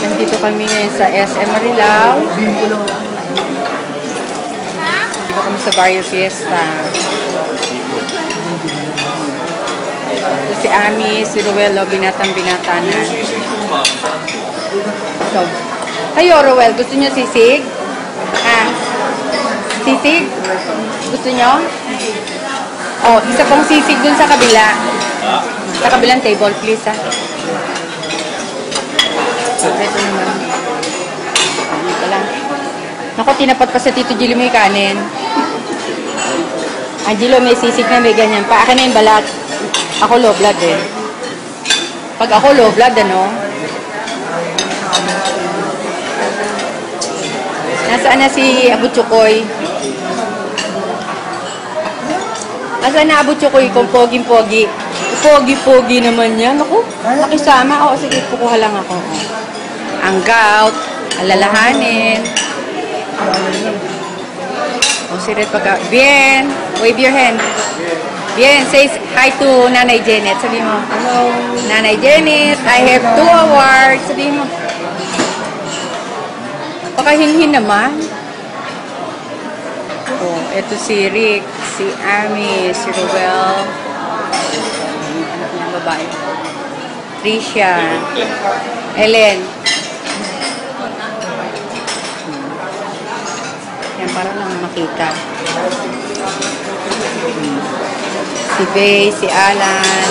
Nandito kami ngayon sa SM Marilao. Dito kami sa Barrio Fiesta. Ito si Ami, si Ruelo, binatang-binata na. So, kayo, Ruel, gusto nyo sisig? Ah, sisig? Gusto nyo? Oh, isa pong sisig dun sa kabila. Sa kabilang table, please, ah. Ito naman. Dito lang. Naku, tinapat pa sa Tito Gilo may kanin. Angelo, may sisig na may ganyan pa. Akin na yung balat. Ako low blood eh. Pag ako low blood, ano? Nasaan na si Abu Chukoy? Nasaan na Abu Chukoy kung poging-pogi? Pogi-pogi naman yan. Ako, nakisama. Oo, sige, kukuha lang ako. Ang gout, alalahanin. O, si Red pagka. Bien, wave your hand. Bien, say hi to Nanay Janet. Sabi mo. Hello. Nanay Janet, I have 2 awards. Sabi mo. Pakahinhin naman. O, eto si Rick, si Ami, si Ruel. Anak niyang babae. Tricia. Ellen. Yan, para lang makita. Si Bay, si Alan.